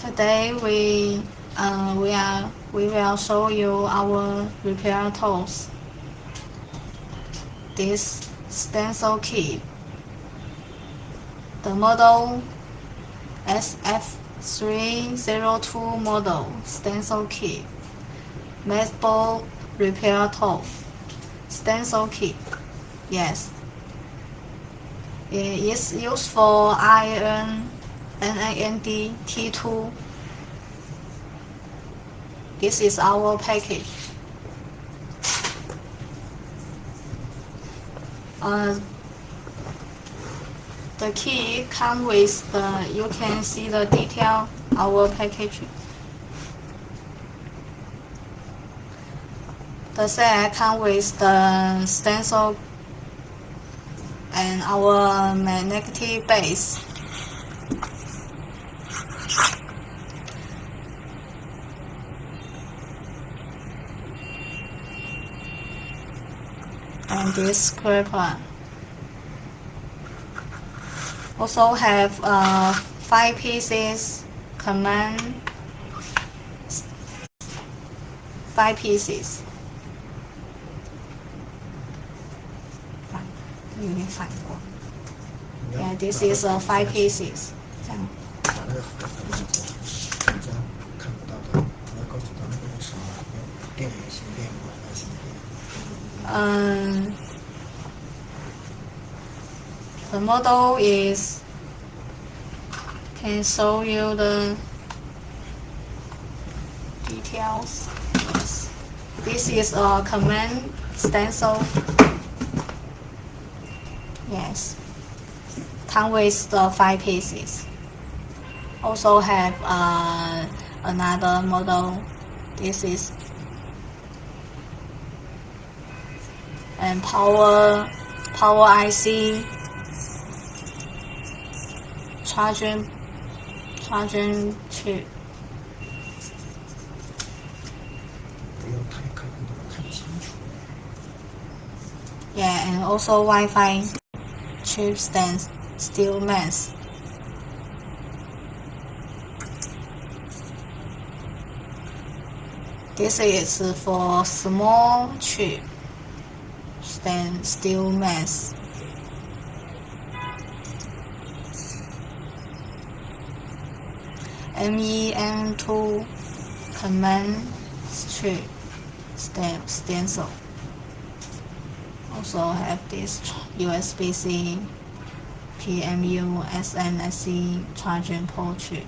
Today we will show you our repair tools. This stencil kit. The model SF302 model stencil kit. MacBook repair tool. Stencil kit. Yes. It is used for NAND T2. This is our package. The key comes with you can see the detail our package. The set comes with the stencil and our magnetic base. And this scraper. Also have 5 pieces command. 5 pieces. 有点反光。Yeah, this is 5 pieces. 这样。The model is can show you the details. Yes. This is a command stencil. Yes. Come with the 5 pieces. Also have another model. This is and power IC charging chip. Yeah, and also Wi-Fi chip stand still mass. This is for small chip stand still mass. MEM2 command strip stencil. Also have this USB-C PMU SNSC charging port chip.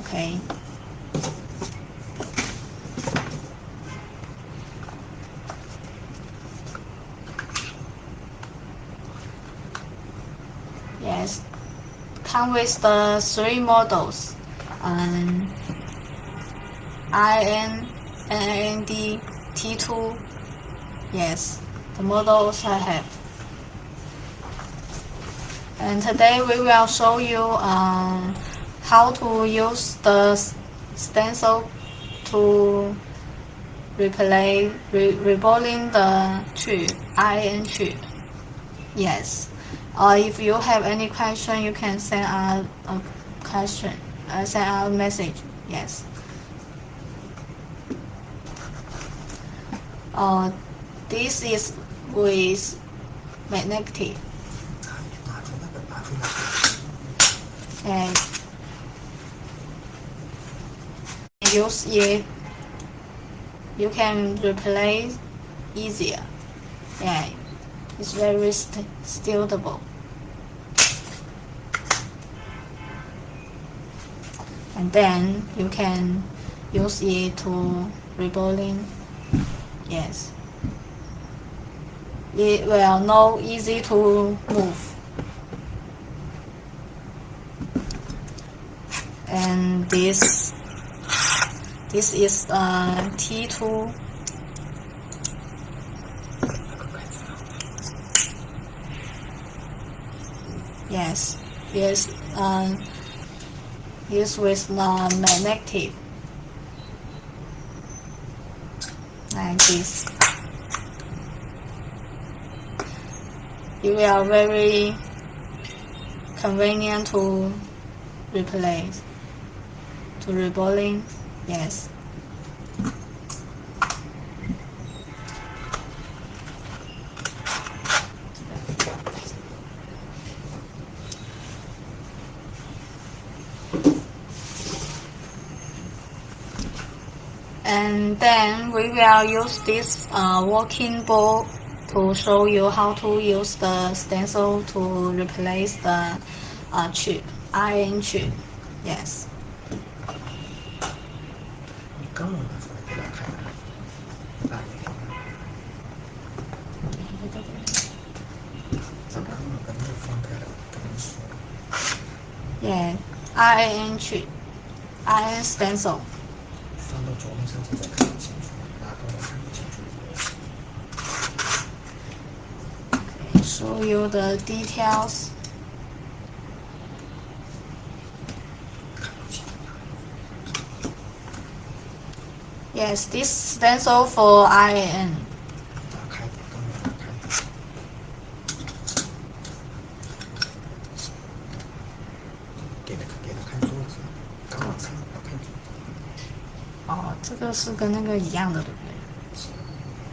Okay. Yes. Come with the 3 models. NAND T2. Yes, the models I have. And today we will show you how to use the stencil to reballing the chip, iron chip. Yes. If you have any question, you can send us a question. Send us a message. Yes. This is with magnetic. And use it. You can replace easier. Yeah. It's very stable. And then you can use it to reballing. Yes. It will not easy to move. And this is T2. Yes, yes, used with the magnetic, like this. It will very convenient to replace. to reballing. Yes. And then we will use this working board to show you how to use the stencil to replace the chip, iron chip. Yes. 你刚拿出来给他看看，大一点。咱刚刚把那个放开了，跟你说。Yeah, iron chip, iron stencil. 放到桌面上就再看不清楚，拿过来看不清楚。Okay, show you the details. 看不清。Yes, this stencil for iron. 打开，刚刚打开。给他看桌子，刚刚才要看桌子。哦，这个是跟那个一样的，对不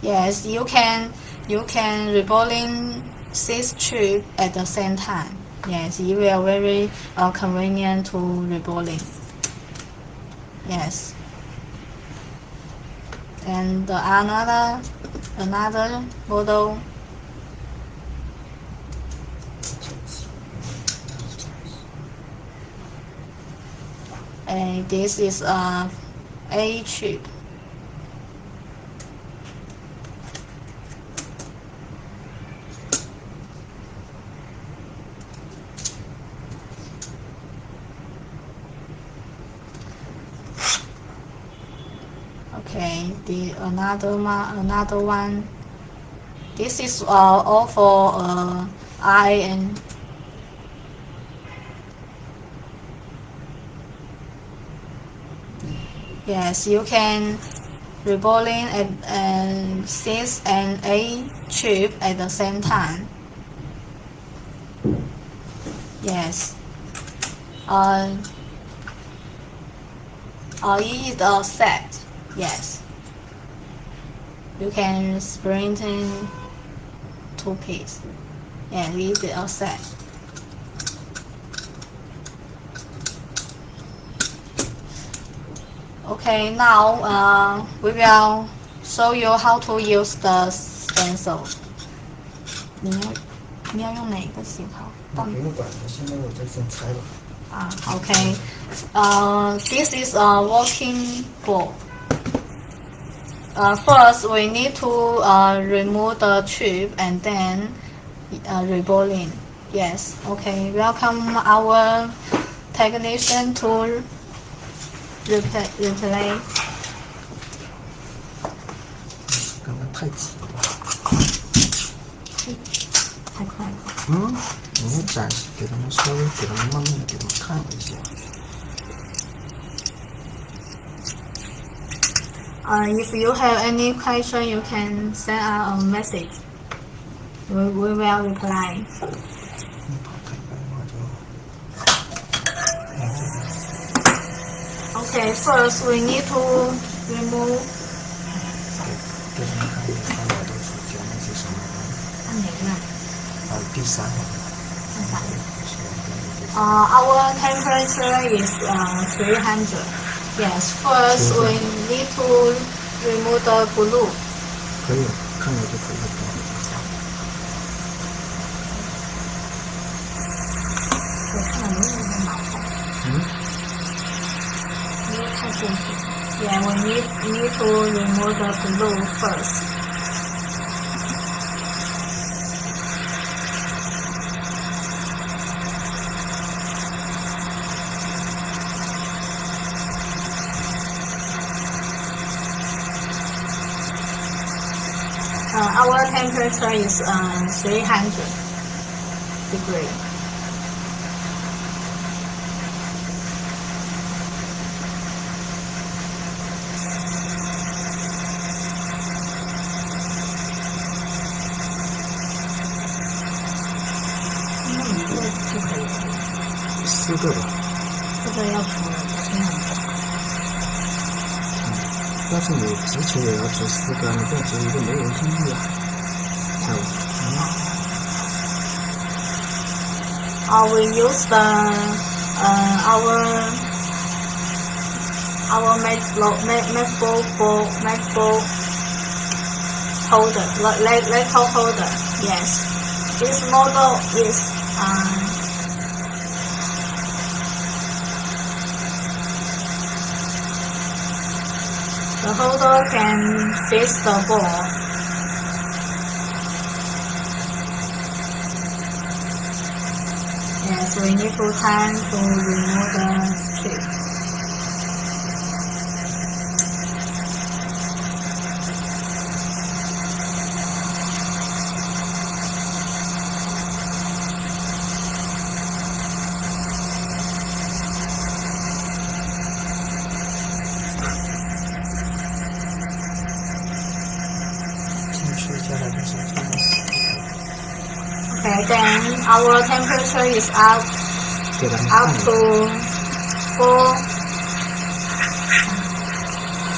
对？Yes, you can reballing 6 chip at the same time. Yes, it will very convenient to reballing. Yes. And another model. And this is A chip. Okay, another one. This is all for iron. Yes, you can reballing and 6 and 8 chip at the same time. Yes. It is a set. Yes. You can sprint in 2 pieces. Yeah, it is a set. Okay, now we will show you how to use the stencil. 你要用哪个型号？不用管了，现在我就先拆了。Okay. This is a working board. First, we need to remove the chip and then reballing. Yes. Okay. Welcome our technician to replay. 刚刚太急了。太快了。你要展示给他们，稍微给他们慢慢的给他们看一下。If you have any question, you can send us a message. We will reply. Okay, first we need to remove. 给他们看一下，大家都是讲那些什么？按哪个呢？第三行。Our temperature is 300. Yes, first we need to remove the glue. 可以，看了就可以了。我看了没有那么麻烦。没有太清楚。Yeah, we need to remove the glue first. Our temperature is 300 degrees. Our temperature is 300 degrees. 但是你之前也要做4个，你不要做一个没人听力啊，才we use the our MacBook holder, laptop holder. Yes, this model is the holder can face the board. Yes, we need full time to remove the strip. Okay, then our temperature is up to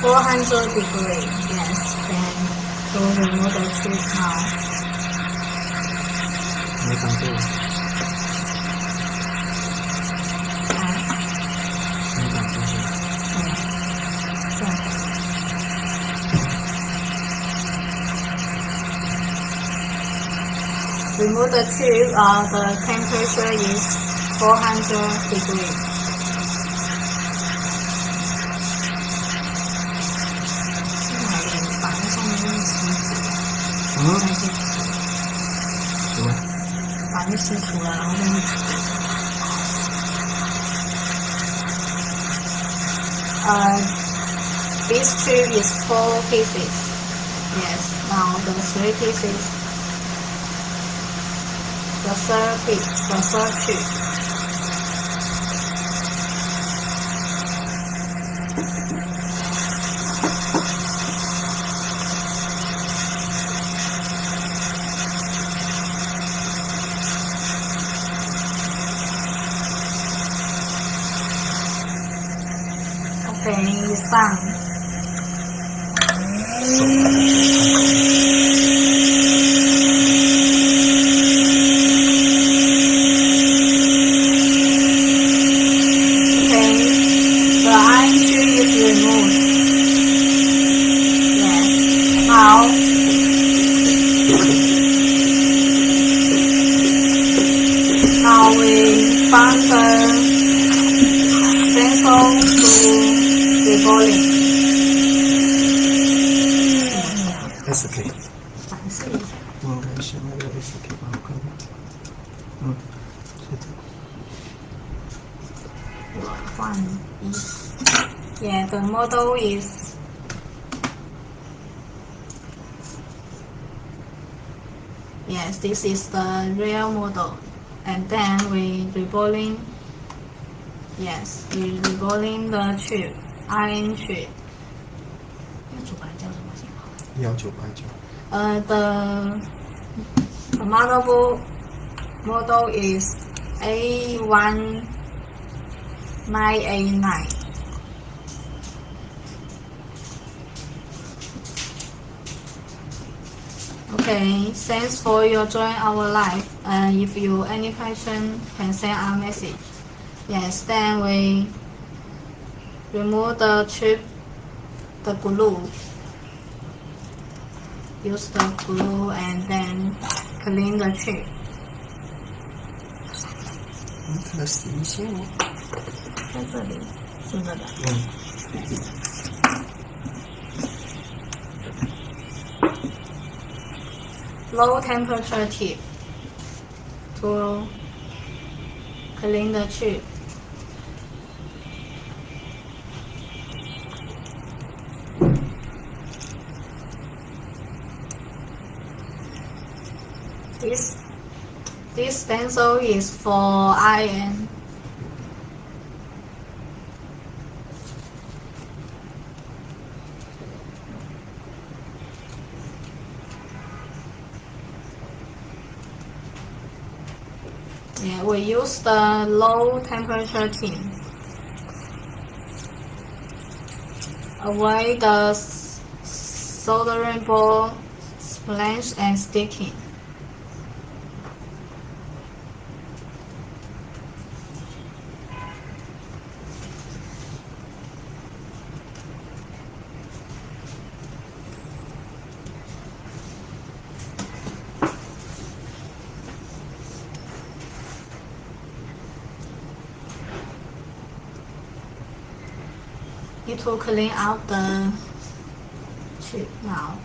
400 degrees. Yes, then to remove the chip now. 没感觉，没感觉是吧？这样。Remove the chip. The temperature is 400 degrees. 把那上面那个吸除，什么？把那吸除了，然后再this chip is 4 pieces. Yes, now the 3 pieces. The third chip. Okay, it's done. Now we found the stencil to reballing. SK。展示一下。应该是那个 SK 吧，我看看。是的。换一。Yeah, the model is. Yes, this is the real model. And then we reballing. Yes, we reballing the chip, iron chip. 主板叫什么型号？the model is A1989. Okay, thanks for your join our live. If you any question, can send a message. Yes, then we remove the chip, the glue. Use the glue and then clean the chip. 看到洗一下哦。在这里，是这个。Low temperature tip to clean the chip. This stencil is for iron. Yeah, we use the low temperature tin. Avoid the soldering ball splash and sticking. Need to clean out the chip now.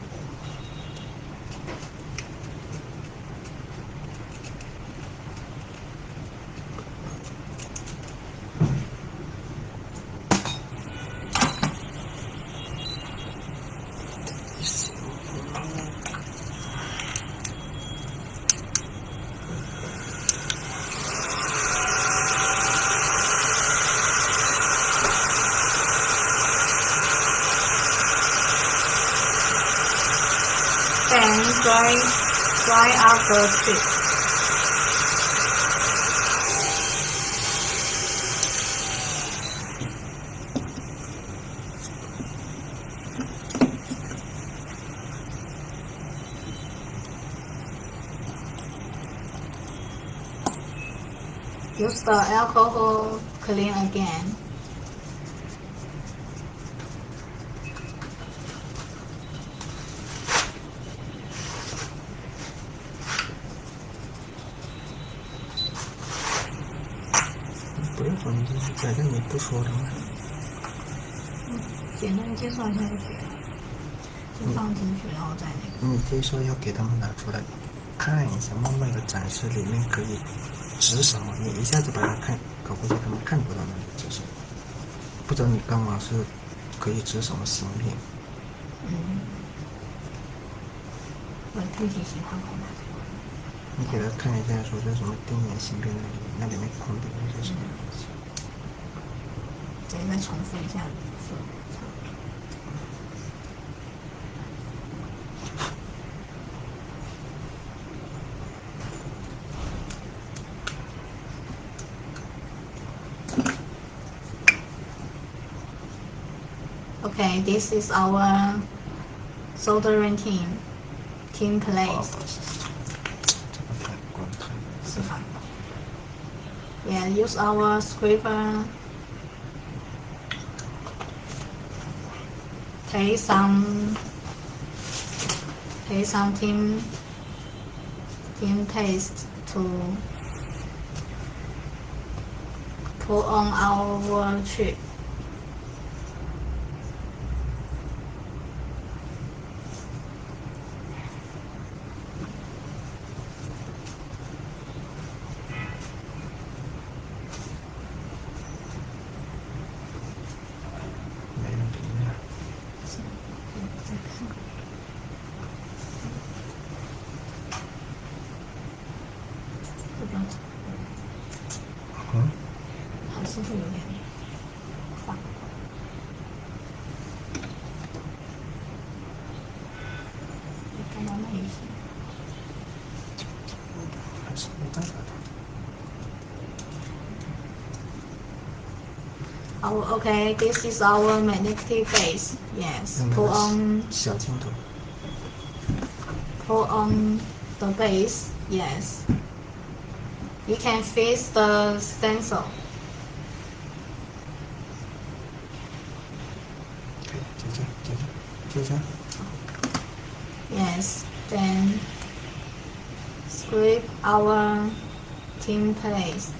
Then dry out the chip. Use the alcohol clean again.反正你不说的话，简单介绍一下就可以了，就放进去，然后再那个。你可以说要给他们拿出来看一下，慢慢的展示里面可以指什么，你一下子把它搞过去，他们看不到那里指什么。不知道你刚刚是可以指什么芯片？我具体情况看看。你给他看一下，说这什么电源芯片那里面空的是什么东西？再重复一下。Okay, this is our soldering team place. 这个反光看。是反光。Yeah, use our scraper. Take some team paste to put on our chip. Oh, okay, this is our magnetic base. Yes, put on 小镜头。 Put on the base. Yes. You can face the stencil. 可以，就这样。 Yes. Then scrape our tin paste.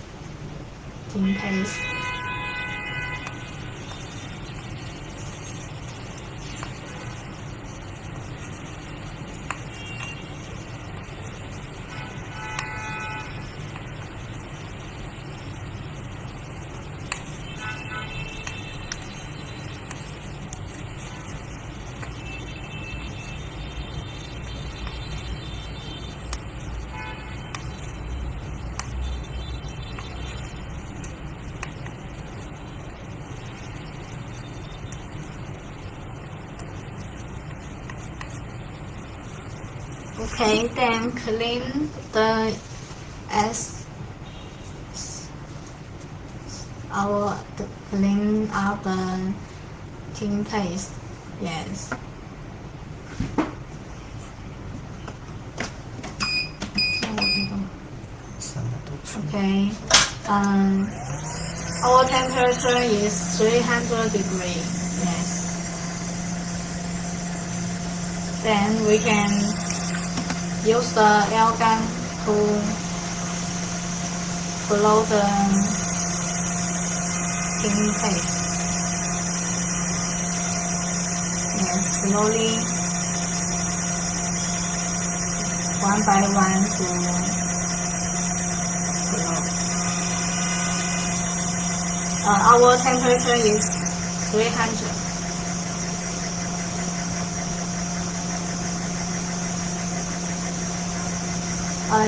Okay, then clean the clean out the King paste. Yes. Okay. Our temperature is 300 degrees. Yes. Then we can use the air gun to blow the king paste. Yes, slowly, one by one to blow. Our temperature is 300.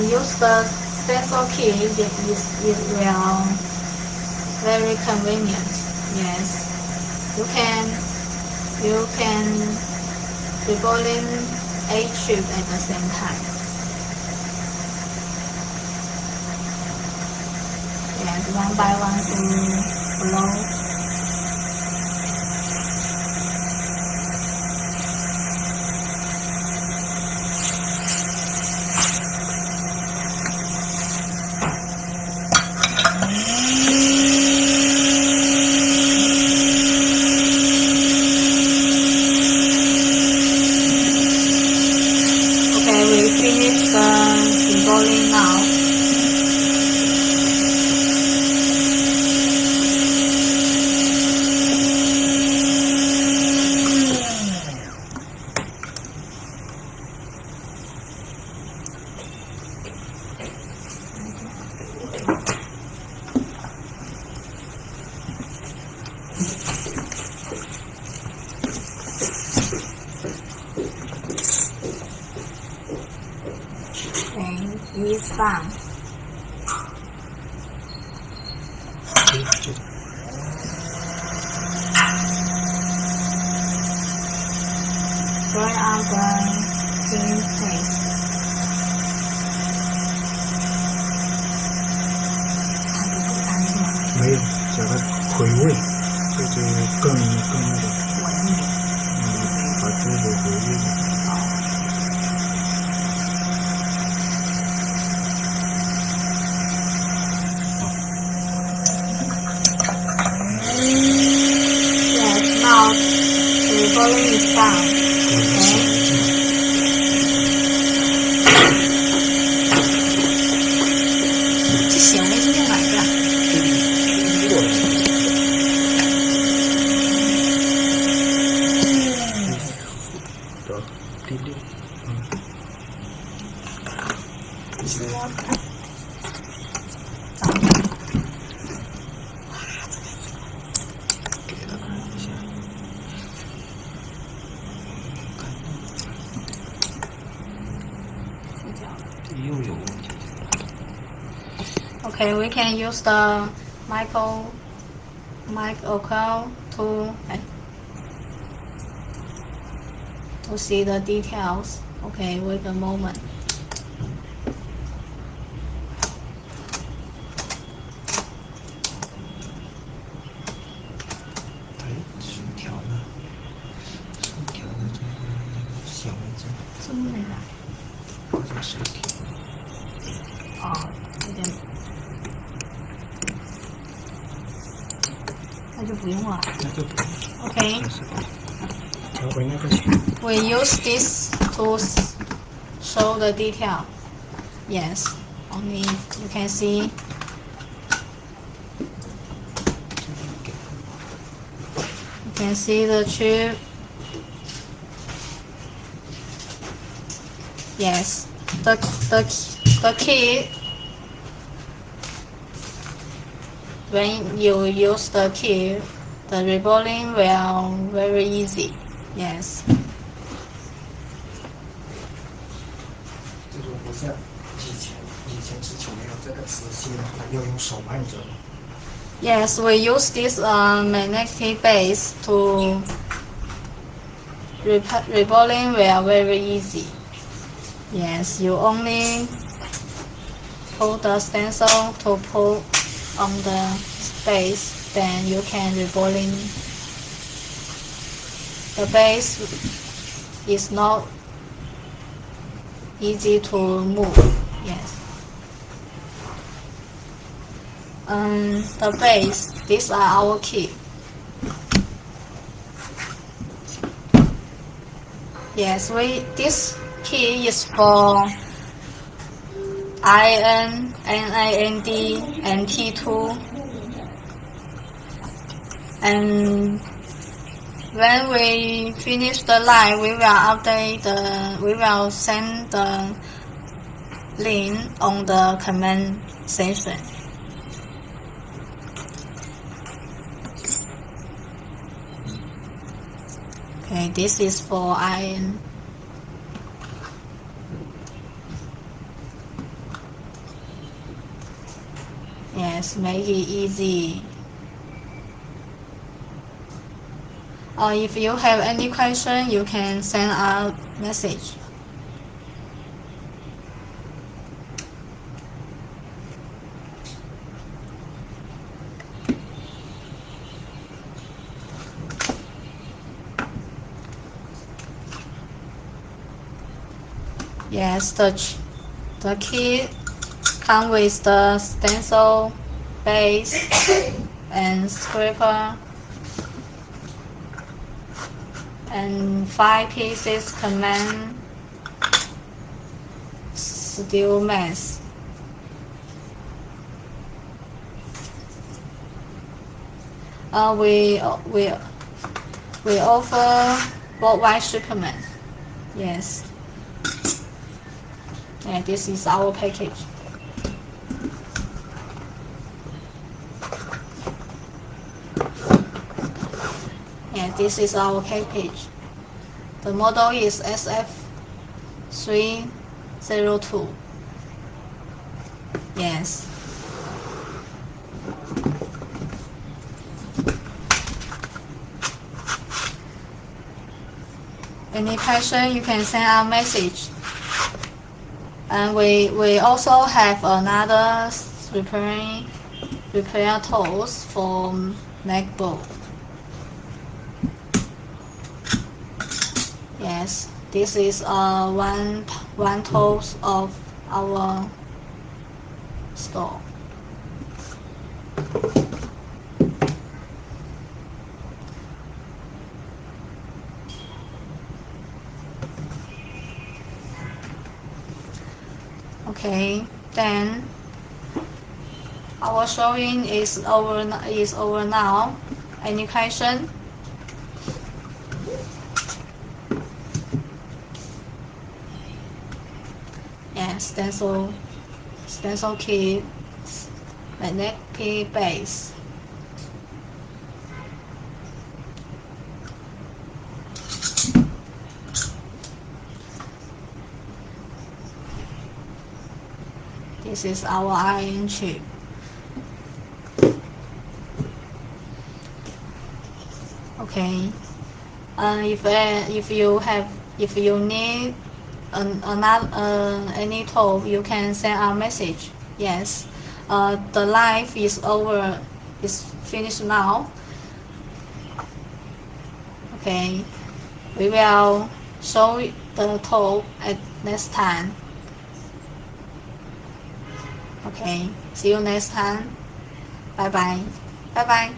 Use the stencil key. It will very convenient. Yes, you can reballing 8 tubes at the same time. Yes, one by one to blow. Reballing now. And it's done. Dry out the king paste. 没有，这个回味，就是更那个，把自己的回味。Yes, now the reballing is done. Okay. 这显微镜哪个？第六，给了一下，又有问题。Okay, we can use the micro to see the details. Okay, wait a moment. Okay. We use this to show the detail. Yes, only you can see. You can see the tube. Yes, the key. When you use the key, the reballing will very easy. Yes. 这种不像以前之前没有这个磁吸的话，要用手按着。Yes, we use this magnetic base to reballing will very easy. Yes, you only pull the stencil to pull on the base, then you can reballing the base is not easy to move. Yes. The base, these are our key. Yes, this key is for IN, NAND, and T2. And when we finish the line, we will send the link on the comment section. Okay, this is for IN. Yes, make it easy. If you have any question, you can send a message. Yes, the key come with the stencil, base, and scraper, and 5 pieces command steel mask. We offer worldwide shipment. Yes. And this is our package. And this is our package. The model is SF302. Yes. Any question, you can send a message. And we also have another repair tools for MacBook. Yes, this is one tools of our store. Okay, then our showing is over now. Any question? Yes, stencil key, magnetic key base. This is our iron chip. Okay. If you need any tool, you can send a message. Yes. The live is over. Is finished now. Okay. We will show the tool at next time. Okay, see you next time. Bye bye. Bye bye.